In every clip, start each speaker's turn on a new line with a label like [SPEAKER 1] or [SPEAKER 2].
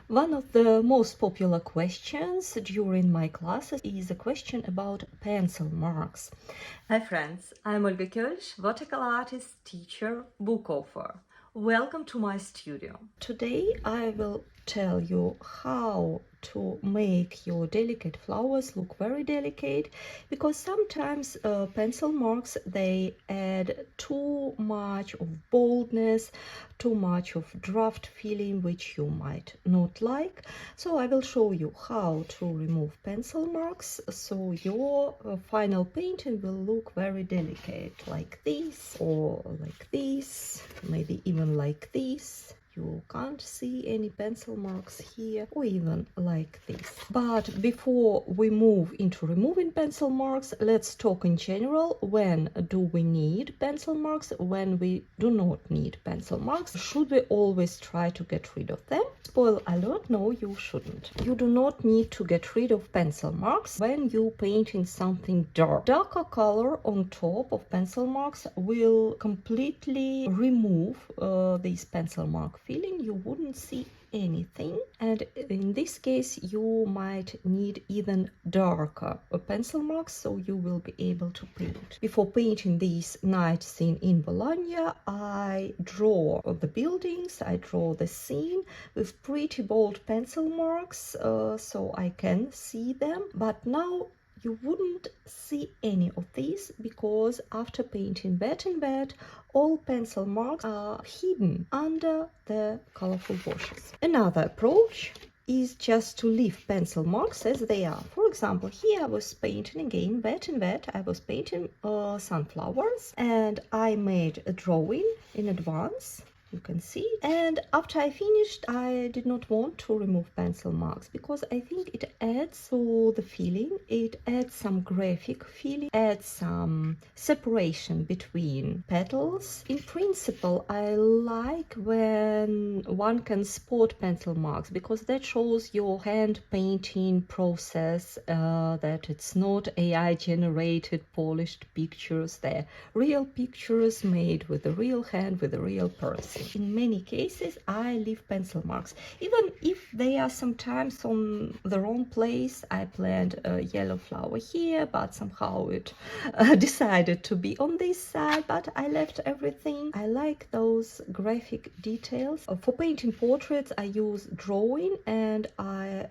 [SPEAKER 1] One of the most popular questions during my classes is a question about pencil marks. Hi friends, I'm Olga Koelsch, watercolor artist, teacher, book author. Welcome to my studio. Today I will tell you how to make your delicate flowers look very delicate, because sometimes pencil marks, they add too much of boldness, too much of draft feeling, which you might not like. So I will show you how to remove pencil marks so your final painting will look very delicate, like this or like this, maybe even like this. You can't see any pencil marks here, or even like this. But before we move into removing pencil marks, let's talk in general. When do we need pencil marks? When we do not need pencil marks? Should we always try to get rid of them? Spoiler alert, no, you shouldn't. You do not need to get rid of pencil marks when you paint in something dark. Darker color on top of pencil marks will completely remove this pencil mark feeling. You wouldn't see anything, and in this case you might need even darker pencil marks, so you will be able to paint. Before painting this night scene in Bologna, I draw the buildings, I draw the scene with pretty bold pencil marks, so I can see them. But now you wouldn't see any of these, because after painting wet and wet, all pencil marks are hidden under the colorful washes. Another approach is just to leave pencil marks as they are. For example, here I was painting again wet and wet. I was painting sunflowers, and I made a drawing in advance. You can see, and after I finished, I did not want to remove pencil marks, because I think it adds to the feeling, it adds some graphic feeling, adds some separation between petals. In principle, I like when one can spot pencil marks, because that shows your hand painting process, that it's not AI generated polished pictures, they're real pictures made with a real hand, with a real person. In many cases, I leave pencil marks, even if they are sometimes on the wrong place. I planned a yellow flower here, but somehow it decided to be on this side, but I left everything. I like those graphic details. For painting portraits, I use drawing, and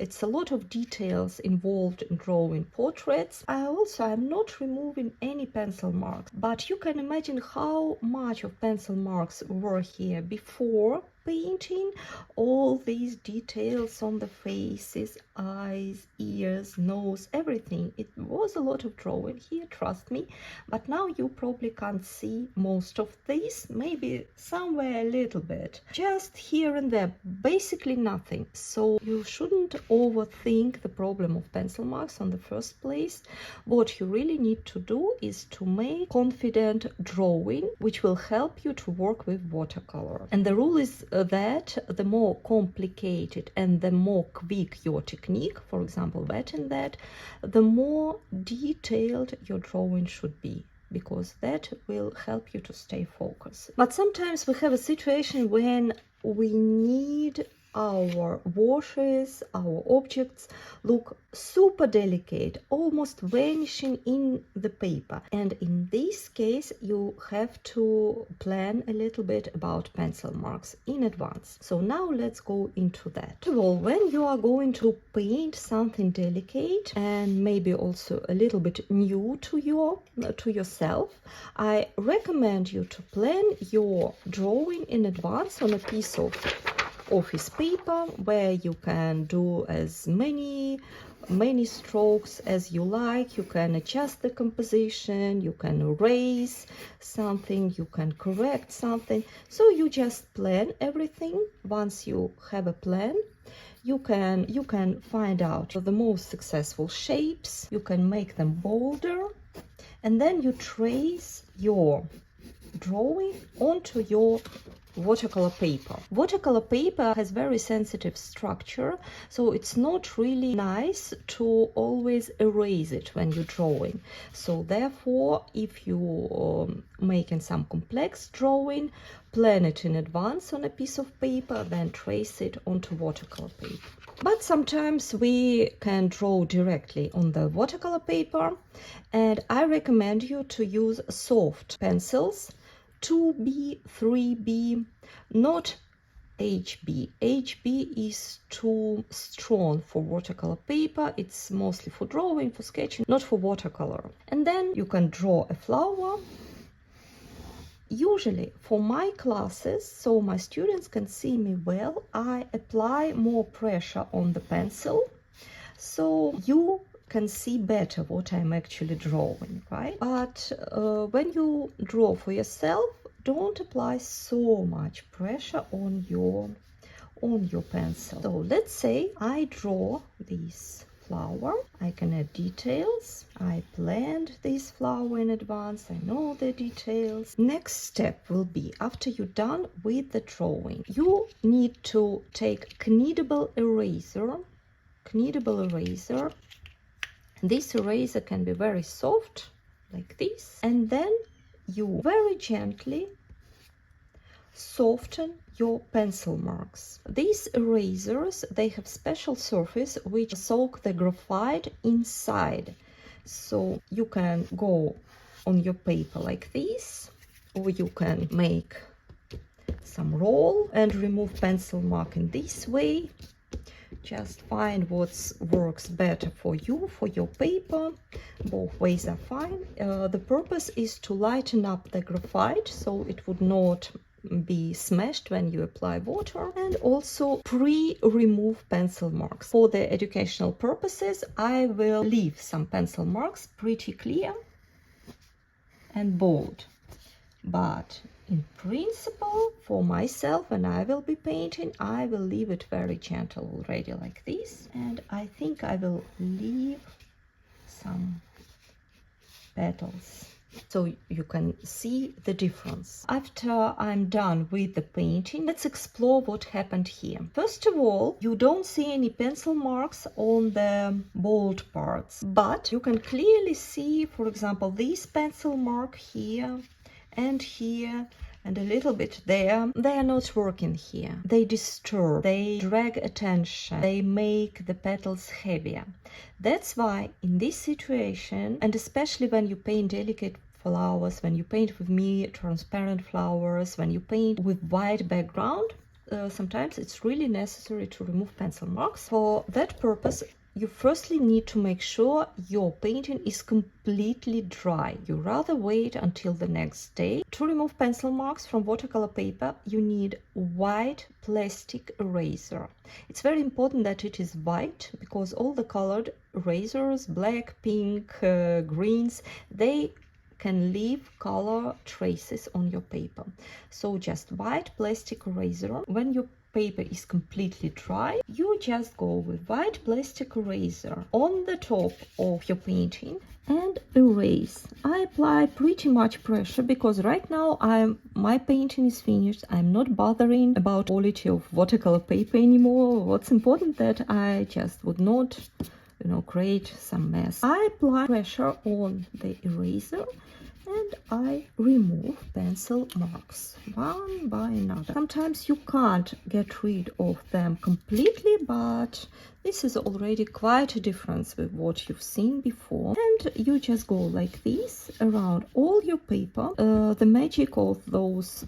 [SPEAKER 1] it's a lot of details involved in drawing portraits. I'm not removing any pencil marks, but you can imagine how much of pencil marks were here before painting. All these details on the faces, eyes, ears, nose, everything. It was a lot of drawing here, trust me, but now you probably can't see most of this, maybe somewhere a little bit, just here and there, basically nothing. So you shouldn't overthink the problem of pencil marks on the first place. What you really need to do is to make confident drawing, which will help you to work with watercolor. And the rule is that the more complicated and the more quick your technique, for example wet and that, the more detailed your drawing should be, because that will help you to stay focused. But sometimes we have a situation when we need our washes, our objects look super delicate, almost vanishing in the paper. And in this case, you have to plan a little bit about pencil marks in advance. So now let's go into that. Well, when you are going to paint something delicate and maybe also a little bit new to yourself, I recommend you to plan your drawing in advance on a piece of office paper, where you can do as many strokes as you like. You can adjust the composition, you can erase something, you can correct something. So you just plan everything. Once you have a plan, you can find out the most successful shapes, you can make them bolder, and then you trace your drawing onto your watercolor paper. Watercolor paper has very sensitive structure, so it's not really nice to always erase it when you're drawing. So therefore, if you're making some complex drawing, plan it in advance on a piece of paper, then trace it onto watercolor paper. But sometimes we can draw directly on the watercolor paper, and I recommend you to use soft pencils, 2B, 3B, not HB. HB is too strong for watercolor paper. It's mostly for drawing, for sketching, not for watercolor. And then you can draw a flower. Usually for my classes, so my students can see me well, I apply more pressure on the pencil, so you can see better what I'm actually drawing, right? But when you draw for yourself, don't apply so much pressure on your pencil. So let's say I draw this flower. I can add details. I planned this flower in advance. I know the details. Next step will be, after you're done with the drawing, you need to take kneadable eraser. Kneadable eraser. This eraser can be very soft, like this, and then you very gently soften your pencil marks. These erasers, they have special surface which soak the graphite inside. So you can go on your paper like this, or you can make some roll and remove pencil mark in this way. Just find what works better for you, for your paper. Both ways are fine. The purpose is to lighten up the graphite so it would not be smashed when you apply water, and also pre-remove pencil marks. For the educational purposes, I will leave some pencil marks pretty clear and bold. But in principle, for myself, when I will be painting, I will leave it very gentle already like this. And I think I will leave some petals, so you can see the difference. After I'm done with the painting, let's explore what happened here. First of all, you don't see any pencil marks on the bold parts, but you can clearly see, for example, this pencil mark here and here and a little bit there. They are not working here. They disturb, they drag attention, they make the petals heavier. That's why in this situation, and especially when you paint delicate flowers, when you paint with me transparent flowers, when you paint with white background, sometimes it's really necessary to remove pencil marks. For that purpose, you firstly need to make sure your painting is completely dry. You rather wait until the next day. To remove pencil marks from watercolor paper, you need white plastic eraser. It's very important that it is white, because all the colored erasers, black, pink, greens, they can leave color traces on your paper. So just white plastic eraser. When your paper is completely dry, you just go with white plastic eraser on the top of your painting and erase. I apply pretty much pressure because right now my painting is finished. I'm not bothering about quality of watercolor paper anymore. What's important that I just would not, create some mess. I apply pressure on the eraser and I remove pencil marks one by another. Sometimes you can't get rid of them completely, but this is already quite a difference with what you've seen before. And you just go like this around all your paper. The magic of those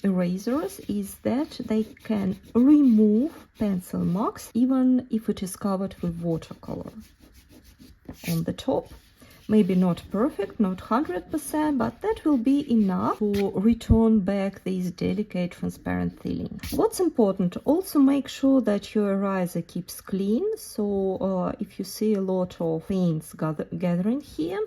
[SPEAKER 1] erasers is that they can remove pencil marks even if it is covered with watercolor. On the top, maybe not perfect, not 100%, but that will be enough to return back this delicate transparent feeling. What's important, also make sure that your eraser keeps clean. So if you see a lot of paints gathering here,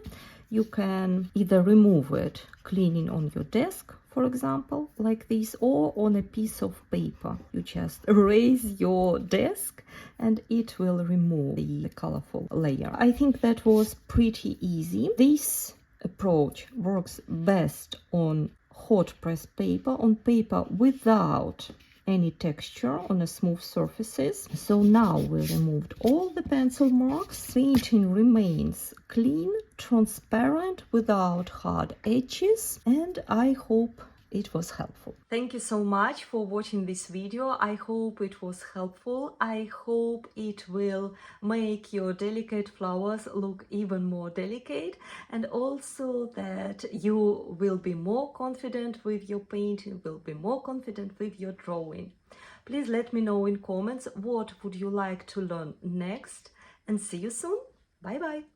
[SPEAKER 1] you can either remove it cleaning on your desk, for example, like this, or on a piece of paper. You just erase your desk and it will remove the colorful layer. I think that was pretty easy. This approach works best on hot press paper on paper without any texture on a smooth surfaces. So now we removed all the pencil marks. Painting remains clean, transparent, without hard edges, and I hope it was helpful. Thank you so much for watching this video. I hope it was helpful. I hope it will make your delicate flowers look even more delicate, and also that you will be more confident with your painting, will be more confident with your drawing. Please let me know in comments what would you like to learn next, and see you soon. Bye bye.